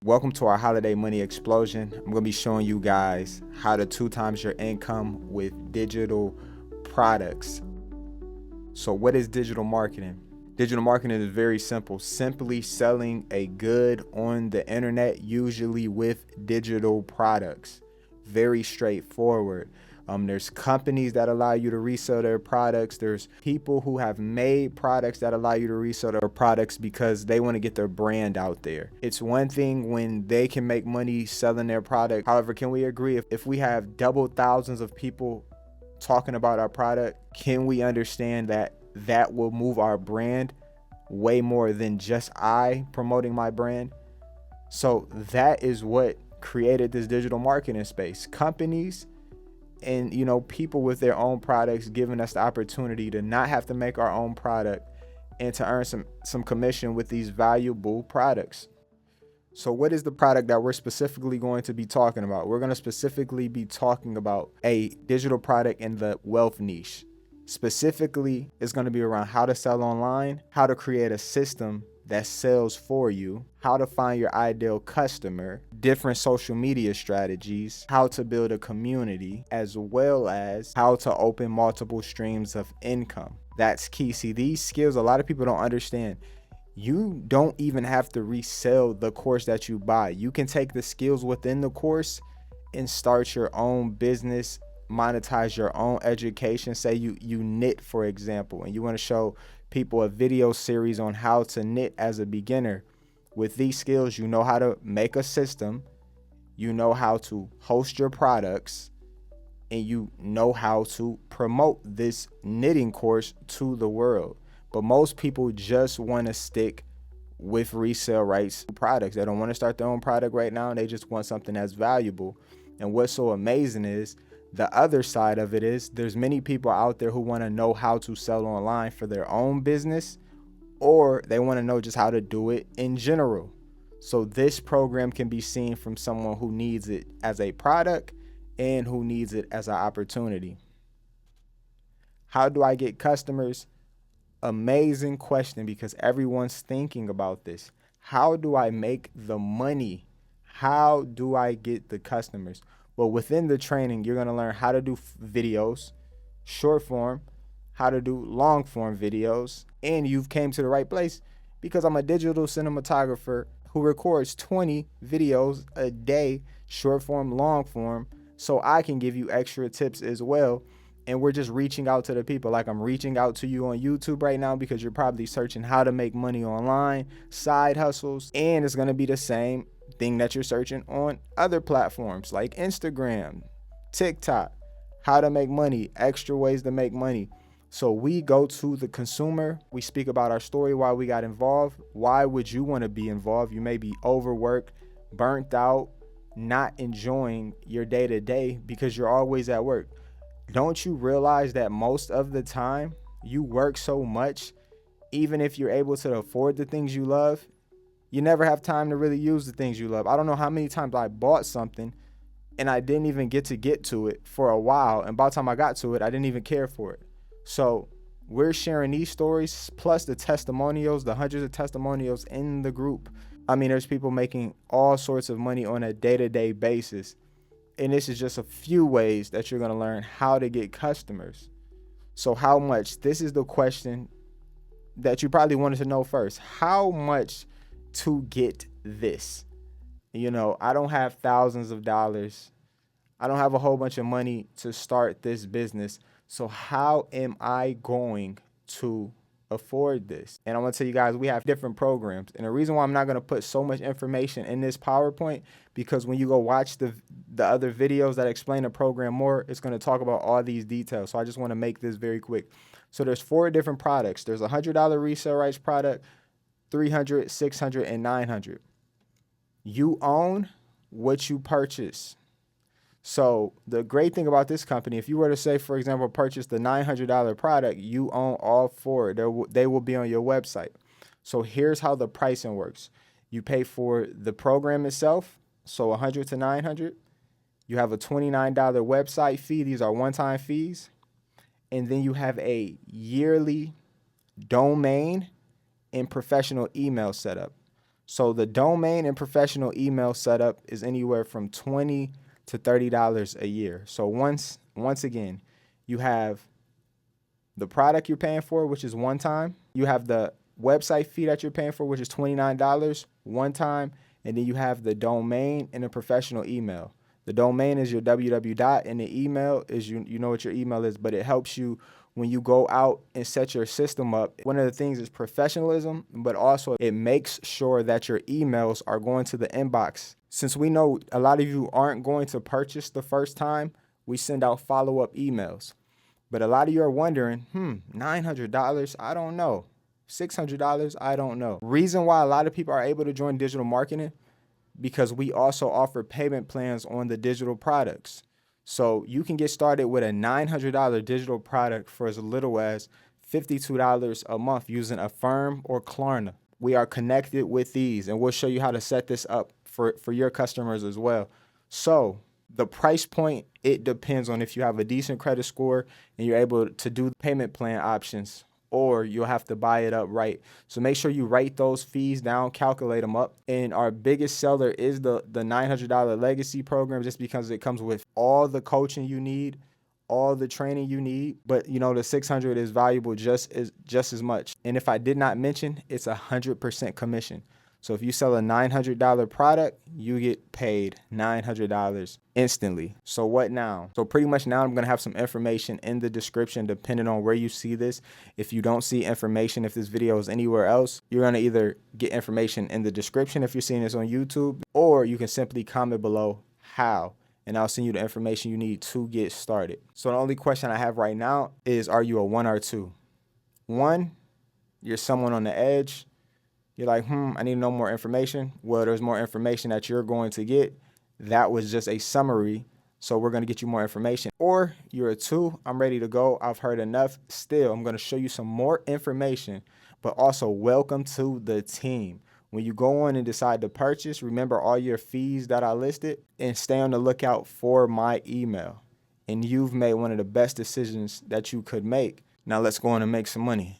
Welcome to our holiday money explosion. I'm going to be showing you guys how to 2 times your income with digital products. So what is digital marketing? Digital marketing is very simple. Simply selling a good on the internet, usually with digital products. Very straightforward. There's companies that allow you to resell their products. There's people who have made products that allow you to resell their products because they want to get their brand out there. It's one thing when they can make money selling their product. However, can we agree if we have double thousands of people talking about our product, can we understand that that will move our brand way more than just I promoting my brand? So that is what created this digital marketing space. Companies and people with their own products giving us the opportunity to not have to make our own product and to earn some commission with these valuable products. So what is the product that we're specifically going to be talking about? We're going to specifically be talking about a digital product in the wealth niche. Specifically, it's going to be around how to sell online, how to create a system that sells for you, how to find your ideal customer, different social media strategies, how to build a community, as well as how to open multiple streams of income. That's key. See, these skills, a lot of people don't understand. You don't even have to resell the course that you buy. You can take the skills within the course and start your own business, monetize your own education. Say you knit, for example, and you want to show people a video series on how to knit as a beginner. With these skills, you know how to make a system, you know how to host your products, and you know how to promote this knitting course to the world. But most people just want to stick with resale rights products. They don't want to start their own product right now. They just want something that's valuable. And what's so amazing is the other side of it is there's many people out there who want to know how to sell online for their own business, or they want to know just how to do it in general. So this program can be seen from someone who needs it as a product and who needs it as an opportunity. How do I get customers? Amazing question, because everyone's thinking about this. How do I make the money? How do I get the customers? Well, within the training, you're going to learn how to do videos, short form, how to do long form videos, and you've came to the right place because I'm a digital cinematographer who records 20 videos a day, short form, long form, so I can give you extra tips as well. And we're just reaching out to the people. Like I'm reaching out to you on YouTube right now because you're probably searching how to make money online, side hustles, and it's going to be the same thing that you're searching on other platforms like Instagram, TikTok, how to make money, extra ways to make money. So we go to the consumer, we speak about our story, why we got involved. Why would you want to be involved? You may be overworked, burnt out, not enjoying your day to day because you're always at work. Don't you realize that most of the time you work so much, even if you're able to afford the things you love, you never have time to really use the things you love. I don't know how many times I bought something and I didn't even get to it for a while. And by the time I got to it, I didn't even care for it. So we're sharing these stories plus the testimonials, the hundreds of testimonials in the group. I mean, there's people making all sorts of money on a day-to-day basis. And this is just a few ways that you're going to learn how to get customers. So how much? This is the question that you probably wanted to know first. How much to get this? I don't have thousands of dollars. I don't have a whole bunch of money to start this business. So how am I going to afford this? And I want to tell you guys, we have different programs. And the reason why I'm not going to put so much information in this PowerPoint, because when you go watch the other videos that explain the program more, it's going to talk about all these details. So I just want to make this very quick. So there's 4 different products. There's a $100 resale rights product, $300, $600, and $900. You own what you purchase. So the great thing about this company, if you were to say, for example, purchase the $900 product, you own all 4. They will be on your website. So here's how the pricing works. You pay for the program itself, so $100 to $900. You have a $29 website fee. These are one-time fees. And then you have a yearly domain and professional email setup. So the domain and professional email setup is anywhere from $20 to $30 a year. So once again, you have the product you're paying for, which is one time. You have the website fee that you're paying for, which is $29 one time. And then you have the domain and a professional email. The domain is your www dot, and the email is you know what your email is, but it helps you when you go out and set your system up. One of the things is professionalism, but also it makes sure that your emails are going to the inbox. Since we know a lot of you aren't going to purchase the first time, we send out follow-up emails. But a lot of you are wondering, $900, I don't know. $600, I don't know. Reason why a lot of people are able to join digital marketing, because we also offer payment plans on the digital products. So you can get started with a $900 digital product for as little as $52 a month using Affirm or Klarna. We are connected with these, and we'll show you how to set this up for your customers as well. So the price point, it depends on if you have a decent credit score and you're able to do payment plan options, or you'll have to buy it outright. So make sure you write those fees down, calculate them up. And our biggest seller is the $900 legacy program, just because it comes with all the coaching you need, all the training you need. But you know, the 600 is valuable just as much. And if I did not mention, it's 100% commission. So if you sell a $900 product, you get paid $900 instantly. So what now? So pretty much now I'm going to have some information in the description depending on where you see this. If you don't see information, if this video is anywhere else, you're going to either get information in the description if you're seeing this on YouTube, or you can simply comment below how, and I'll send you the information you need to get started. So the only question I have right now is, are you a 1 or 2? 1, you're someone on the edge. You're like, I need to know more information. Well, there's more information that you're going to get. That was just a summary, so we're going to get you more information. Or you're a 2, I'm ready to go. I've heard enough. Still, I'm going to show you some more information, but also welcome to the team. When you go on and decide to purchase, remember all your fees that I listed, and stay on the lookout for my email. And you've made one of the best decisions that you could make. Now let's go on and make some money.